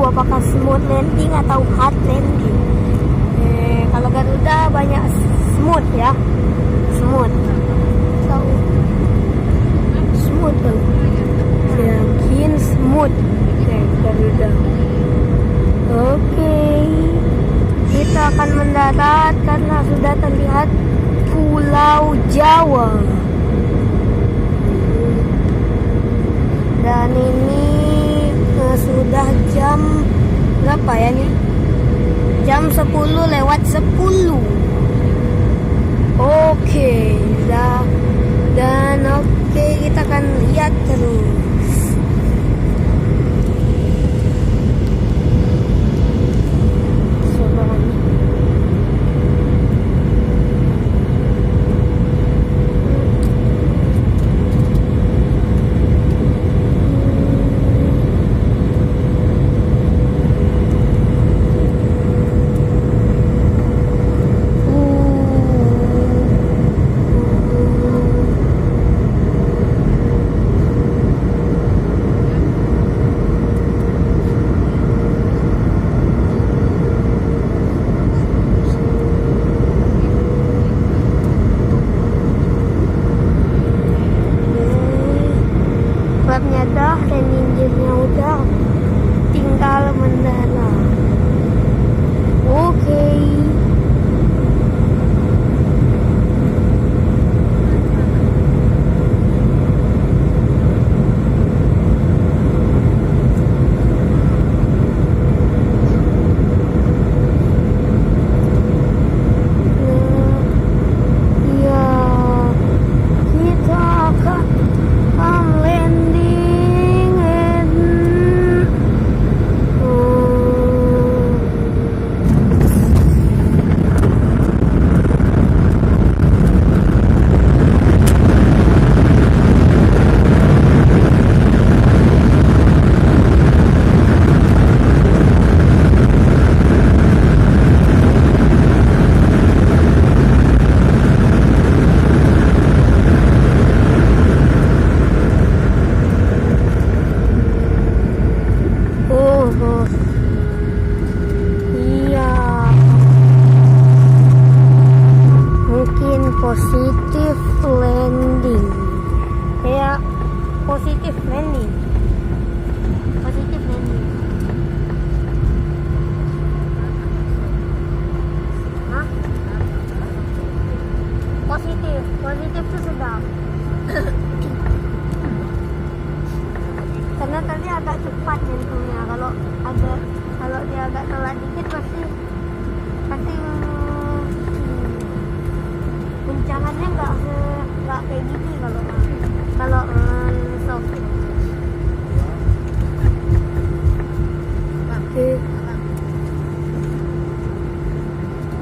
apakah smooth landing atau hard landing. Kalau Garuda banyak smooth ya, smooth atau smooth tuh, yakin smooth. Garuda. Oke, kita akan mendarat karena sudah terlihat Pulau Jawa. Dan ini sudah jam berapa ya nih? Jam 10:10. Oke, dan oke, kita akan lihat terus. Dan injilnya udah, tinggal mendarat. Oke. Positive landing, ya, positive landing, positive landing. Hah? Positif itu sudah. Karena tadi agak cepat jantungnya. Kalau dia agak telat dikit pasti guncangannya nggak kayak gini kalau soft. Oke.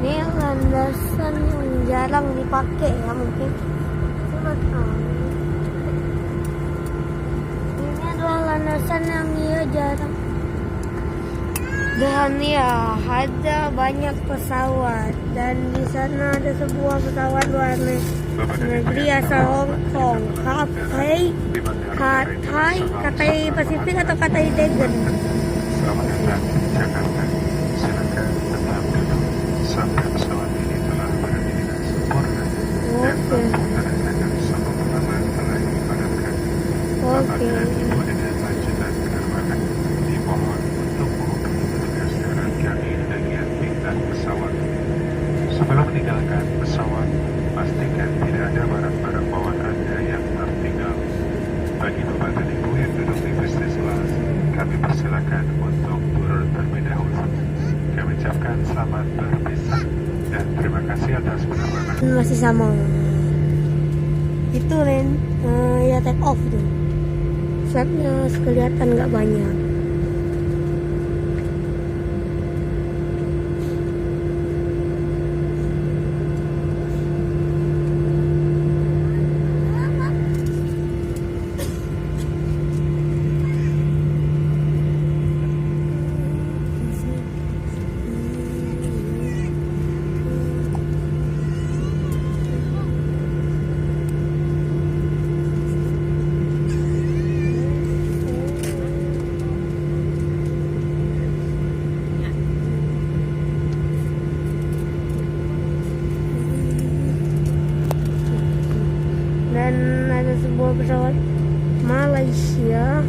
Ini landasan yang jarang dipakai ya mungkin. Ini adalah landasan yang jarang. Dan ya, ada banyak pesawat, dan di sana ada sebuah pesawat luar negeri asal Hong Kong, Cathay Pacific atau Cathay Dragon. Selamat datang di Jakarta. Silakan tetap duduk sampai pesawat ini telah berada dengan sempurna dan lampu tanda-tanda sama pertama telah dipadamkan. Bapak dan Ibu dengan lanjutan penerbangan dimohon untuk menghubungi petugas darat kami bagian bintang pesawat. Sebelum meninggalkan pesawat, pastikan tidak ada barang-barang bawaan Anda yang tertinggal. Bagi Bapak dan Ibu yang duduk di business class, kami persilakan untuk turun terlebih dahulu. Kami ucapkan selamat berpisah dan terima kasih atas penerbangan. Masih sama. Itu Ren, ya take off tuh. Flapnya kelihatan nggak banyak. pesawat Malaysia.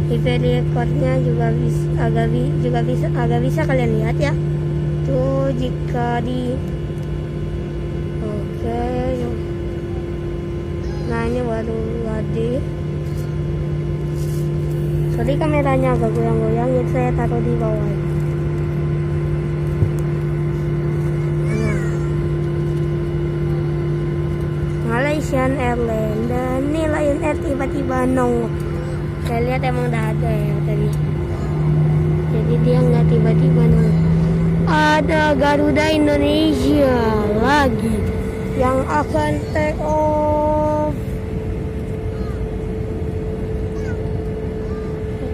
IP recordnya juga agak bisa kalian lihat ya. Tuh jika di oke. Nah ini baru ada. Sorry kameranya agak goyang-goyang, jadi saya taruh di bawah. Nah, Malaysian Airlines dan ini Lion Air tiba-tiba nongol. Saya lihat emang udah ada ya tadi. Jadi dia nggak tiba-tiba nongol. Ada Garuda Indonesia lagi yang akan take off.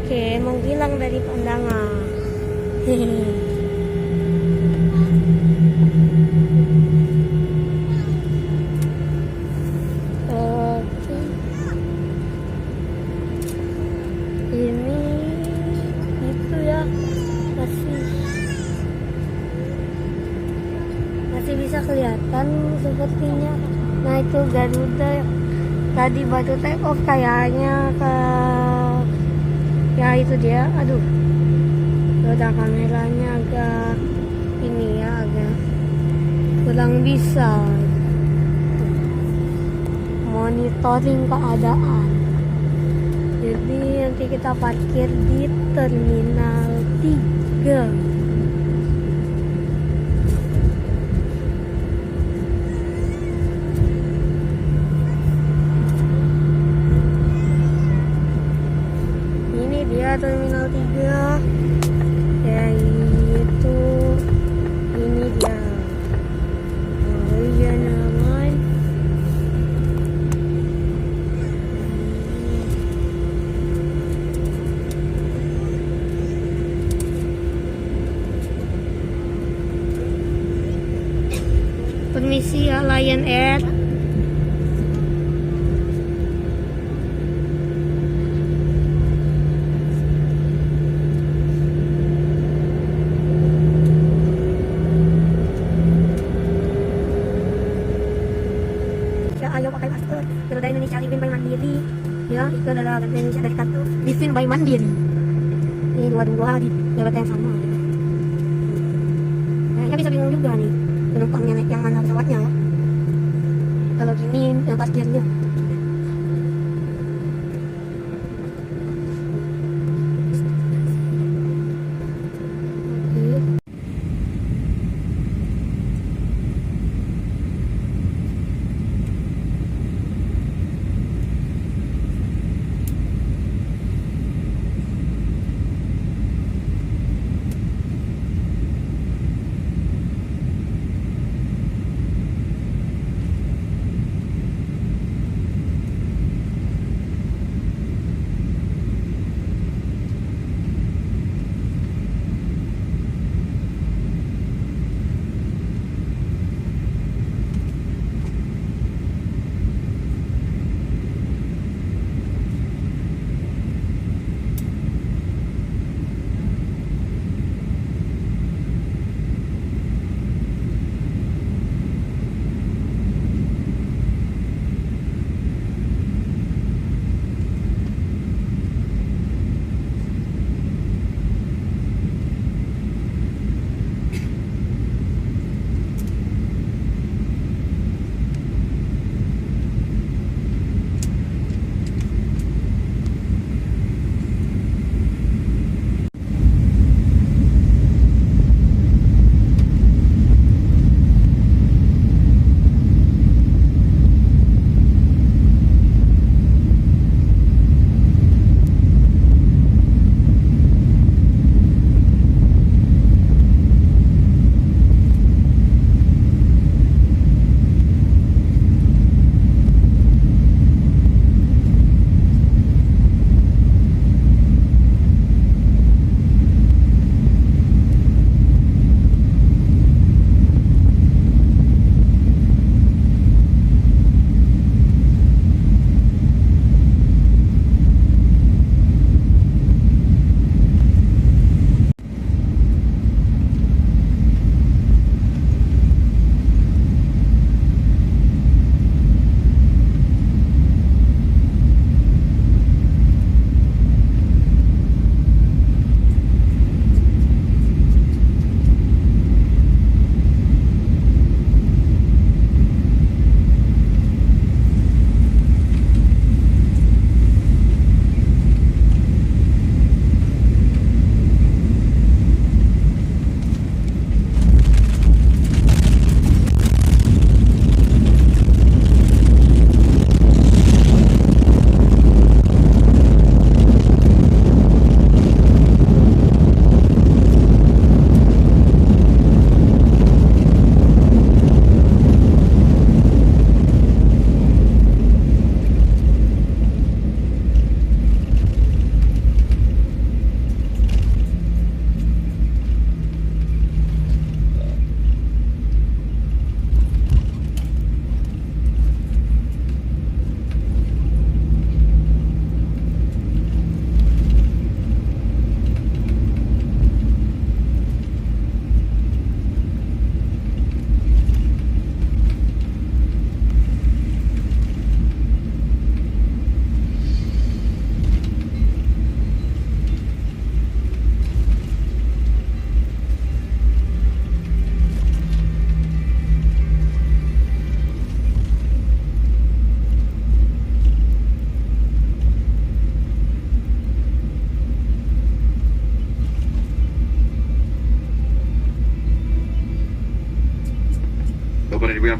Oke, menghilang dari pandangan. Oke. Ini itu ya masih bisa kelihatan sepertinya. Nah itu Garuda tadi baru take off kayaknya ke ya itu dia. Aduh, udah kameranya agak ini ya, agak kurang bisa monitoring keadaan. Jadi nanti kita parkir di Terminal 3. Ini dia Terminal 3, yaitu ini dia. Oh iya naman. Permisi ya Lion Air. Ya, ayo pakai masker. Garuda Indonesia Livin by Mandiri. Ya, itu adalah Garuda Indonesia dari kartu Livin by Mandiri. Ini dua-dua di jabatan yang sama. Kayaknya bisa bingung juga nih penumpangnya naik yang mana pesawatnya ya. Kalau gini yang parkirnya. Oke.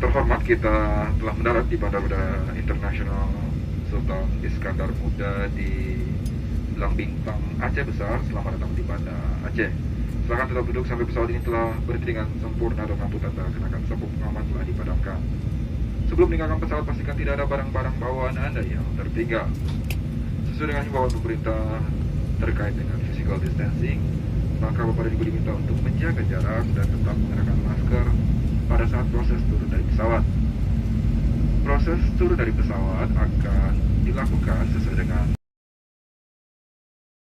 terhormat, kita telah mendarat di Bandar Udara Internasional Sultan Iskandar Muda di Belang Bintang, Aceh Besar. Selamat datang di Banda Aceh. Silakan tetap duduk sampai pesawat ini telah berhenti dengan sempurna dan lampu tanda kenakan sabuk pengaman telah dipadamkan. Sebelum meninggalkan pesawat, pastikan tidak ada barang-barang bawaan Anda yang tertinggal. Sesuai dengan himbauan pemerintah terkait dengan physical distancing, maka Bapak dan Ibu diminta untuk menjaga jarak dan tetap mengenakan masker pada saat proses turun dari pesawat. Proses turun dari pesawat akan dilakukan sesuai dengan